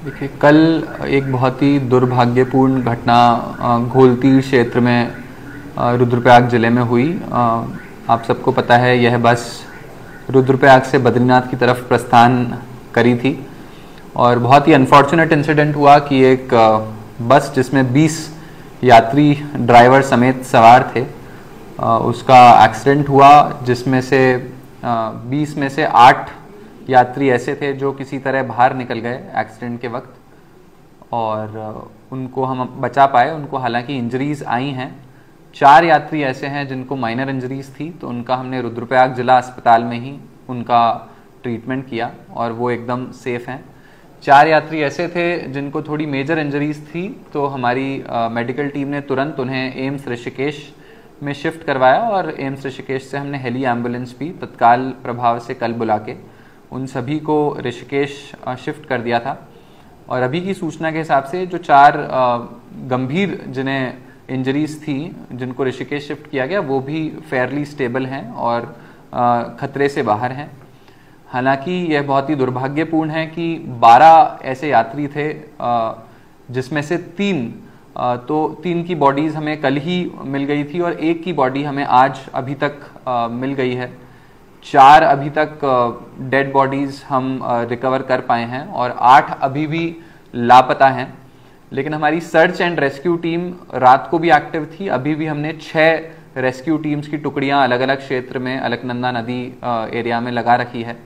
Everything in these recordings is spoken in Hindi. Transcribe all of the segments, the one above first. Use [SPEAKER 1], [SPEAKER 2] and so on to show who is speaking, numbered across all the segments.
[SPEAKER 1] देखिए, कल एक बहुत ही दुर्भाग्यपूर्ण घटना घोलतीर क्षेत्र में रुद्रप्रयाग जिले में हुई। आप सबको पता है, यह बस रुद्रप्रयाग से बद्रीनाथ की तरफ प्रस्थान करी थी और बहुत ही अनफॉर्चुनेट इंसिडेंट हुआ कि एक बस जिसमें 20 यात्री ड्राइवर समेत सवार थे, उसका एक्सीडेंट हुआ, जिसमें से 20 में से 8 यात्री ऐसे थे जो किसी तरह बाहर निकल गए एक्सीडेंट के वक्त और उनको हम बचा पाए। उनको हालांकि इंजरीज आई हैं। 4 यात्री ऐसे हैं जिनको माइनर इंजरीज थी, तो उनका हमने रुद्रप्रयाग जिला अस्पताल में ही उनका ट्रीटमेंट किया और वो एकदम सेफ हैं। 4 यात्री ऐसे थे जिनको थोड़ी मेजर इंजरीज थी, तो हमारी मेडिकल टीम ने तुरंत उन्हें एम्स ऋषिकेश में शिफ्ट करवाया और एम्स ऋषिकेश से हमने हेली एम्बुलेंस भी तत्काल प्रभाव से कल बुला के उन सभी को ऋषिकेश शिफ्ट कर दिया था। और अभी की सूचना के हिसाब से जो 4 गंभीर जिन्हें इंजरीज थी, जिनको ऋषिकेश शिफ्ट किया गया, वो भी फेयरली स्टेबल हैं और खतरे से बाहर हैं। हालांकि यह बहुत ही दुर्भाग्यपूर्ण है कि 12 ऐसे यात्री थे जिसमें से 3 की बॉडीज़ हमें कल ही मिल गई थी और 1 की बॉडी हमें आज अभी तक मिल गई है। 4 अभी तक डेड बॉडीज़ हम रिकवर कर पाए हैं और 8 अभी भी लापता हैं। लेकिन हमारी सर्च एंड रेस्क्यू टीम रात को भी एक्टिव थी। अभी भी हमने 6 रेस्क्यू टीम्स की टुकड़ियां अलग अलग क्षेत्र में अलकनंदा नदी एरिया में लगा रखी है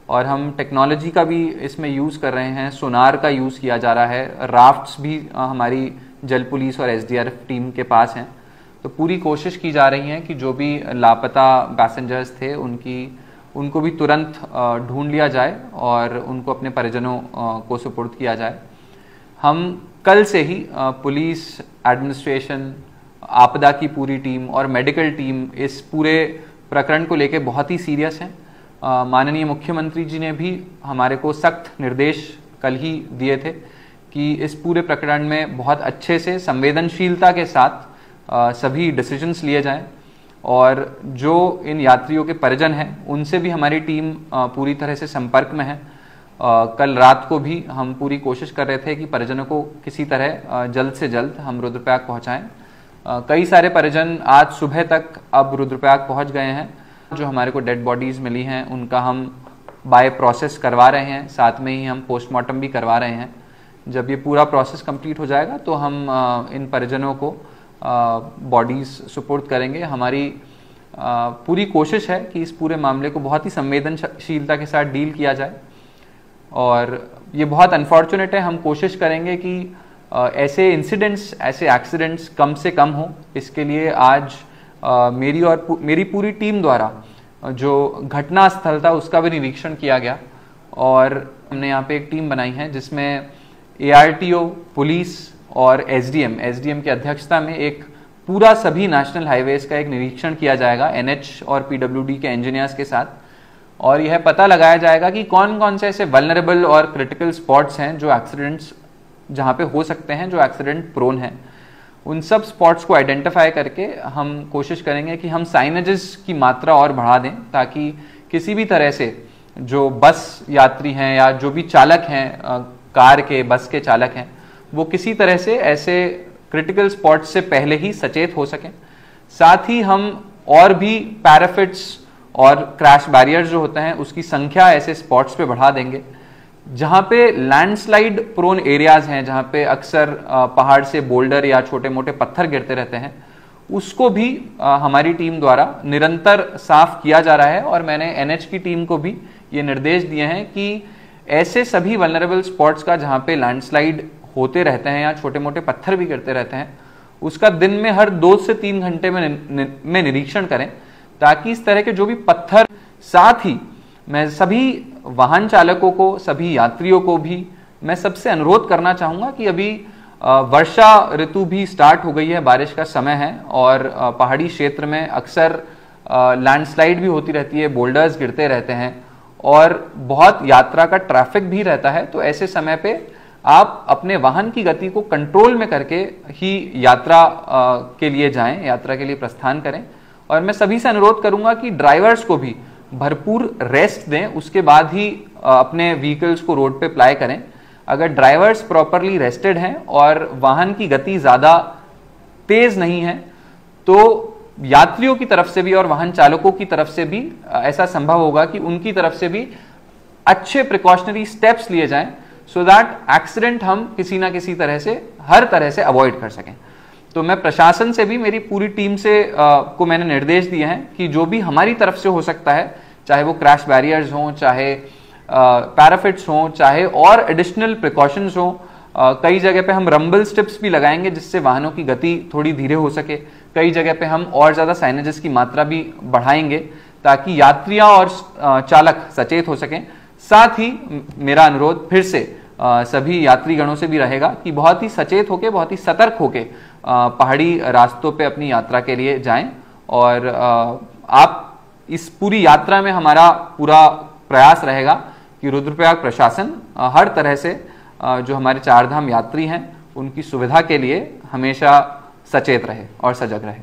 [SPEAKER 1] और हम टेक्नोलॉजी का भी इसमें यूज़ कर रहे हैं। सोनार का यूज़ किया जा रहा है। राफ्ट्स भी हमारी जल पुलिस और एसडीआरएफ टीम के पास हैं। तो पूरी कोशिश की जा रही है कि जो भी लापता पैसेंजर्स थे उनको भी तुरंत ढूंढ लिया जाए और उनको अपने परिजनों को सुपुर्द किया जाए। हम कल से ही पुलिस, एडमिनिस्ट्रेशन, आपदा की पूरी टीम और मेडिकल टीम इस पूरे प्रकरण को लेकर बहुत ही सीरियस हैं। माननीय मुख्यमंत्री जी ने भी हमारे को सख्त निर्देश कल ही दिए थे कि इस पूरे प्रकरण में बहुत अच्छे से संवेदनशीलता के साथ सभी डिसीजंस लिए जाएं और जो इन यात्रियों के परिजन हैं उनसे भी हमारी टीम पूरी तरह से संपर्क में है। कल रात को भी हम पूरी कोशिश कर रहे थे कि परिजनों को किसी तरह जल्द से जल्द हम रुद्रप्रयाग पहुंचाएं। कई सारे परिजन आज सुबह तक अब रुद्रप्रयाग पहुंच गए हैं। जो हमारे को डेड बॉडीज़ मिली हैं उनका हम बाय प्रोसेस करवा रहे हैं, साथ में ही हम पोस्टमार्टम भी करवा रहे हैं। जब ये पूरा प्रोसेस कंप्लीट हो जाएगा तो हम इन परिजनों को बॉडीज़ सुपुर्द करेंगे। हमारी पूरी कोशिश है कि इस पूरे मामले को बहुत ही संवेदनशीलता के साथ डील किया जाए और ये बहुत अनफॉर्चुनेट है। हम कोशिश करेंगे कि ऐसे इंसिडेंट्स, ऐसे एक्सीडेंट्स कम से कम हो। इसके लिए आज मेरी पूरी टीम द्वारा जो घटना स्थल था उसका भी निरीक्षण किया गया और हमने यहाँ पे एक टीम बनाई है जिसमें ARTO, पुलिस और एसडीएम की अध्यक्षता में एक पूरा सभी नेशनल हाईवेज का एक निरीक्षण किया जाएगा NH और PWD के इंजीनियर्स के साथ और यह पता लगाया जाएगा कि कौन कौन से ऐसे वल्नरेबल और क्रिटिकल स्पॉट्स हैं जो एक्सीडेंट्स जहाँ पे हो सकते हैं, जो एक्सीडेंट प्रोन हैं। उन सब स्पॉट्स को आइडेंटिफाई करके हम कोशिश करेंगे कि हम साइनेजेस की मात्रा और बढ़ा दें ताकि किसी भी तरह से जो बस यात्री हैं या जो भी चालक हैं, कार के, बस के चालक हैं, वो किसी तरह से ऐसे क्रिटिकल स्पॉट्स से पहले ही सचेत हो सकें। साथ ही हम और भी पैराफिट्स और क्रैश बैरियर्स जो होते हैं उसकी संख्या ऐसे स्पॉट्स पे बढ़ा देंगे जहाँ पे लैंडस्लाइड प्रोन एरियाज हैं, जहाँ पे अक्सर पहाड़ से बोल्डर या छोटे मोटे पत्थर गिरते रहते हैं, उसको भी हमारी टीम द्वारा निरंतर साफ किया जा रहा है। और मैंने NH की टीम को भी ये निर्देश दिए हैं कि ऐसे सभी वल्नरेबल स्पॉट्स का जहाँ पे लैंडस्लाइड होते रहते हैं या छोटे मोटे पत्थर भी गिरते रहते हैं, उसका दिन में हर 2 से 3 घंटे में निरीक्षण करें ताकि इस तरह के जो भी पत्थर, साथ ही मैं सभी वाहन चालकों को, सभी यात्रियों को भी मैं सबसे अनुरोध करना चाहूँगा कि अभी वर्षा ऋतु भी स्टार्ट हो गई है, बारिश का समय है और पहाड़ी क्षेत्र में अक्सर लैंडस्लाइड भी होती रहती है, बोल्डर्स गिरते रहते हैं और बहुत यात्रा का ट्रैफिक भी रहता है। तो ऐसे समय पे आप अपने वाहन की गति को कंट्रोल में करके ही यात्रा के लिए जाएं, यात्रा के लिए प्रस्थान करें। और मैं सभी से अनुरोध करूंगा कि ड्राइवर्स को भी भरपूर रेस्ट दें, उसके बाद ही अपने व्हीकल्स को रोड पे प्लाई करें। अगर ड्राइवर्स प्रॉपरली रेस्टेड हैं और वाहन की गति ज़्यादा तेज नहीं है, तो यात्रियों की तरफ से भी और वाहन चालकों की तरफ से भी ऐसा संभव होगा कि उनकी तरफ से भी अच्छे प्रिकॉशनरी स्टेप्स लिए जाएं, सो दैट एक्सीडेंट हम किसी ना किसी तरह से, हर तरह से अवॉइड कर सकें। तो मैं प्रशासन से भी, मेरी पूरी टीम से को मैंने निर्देश दिए हैं कि जो भी हमारी तरफ से हो सकता है, चाहे वो क्रैश बैरियर्स हों, चाहे पैराफिट्स हों, चाहे और एडिशनल प्रिकॉशंस हों, कई जगह पे हम रंबल स्ट्रिप्स भी लगाएंगे जिससे वाहनों की गति थोड़ी धीरे हो सके। कई जगह पे हम और ज़्यादा साइनेजेस की मात्रा भी बढ़ाएंगे ताकि यात्रियां और चालक सचेत हो सकें। साथ ही मेरा अनुरोध फिर से सभी यात्रीगणों से भी रहेगा कि बहुत ही सचेत होके, बहुत ही सतर्क होके पहाड़ी रास्तों पे अपनी यात्रा के लिए जाएं। और आप इस पूरी यात्रा में हमारा पूरा प्रयास रहेगा कि रुद्रप्रयाग प्रशासन हर तरह से जो हमारे चारधाम यात्री हैं उनकी सुविधा के लिए हमेशा सचेत रहे और सजग रहे।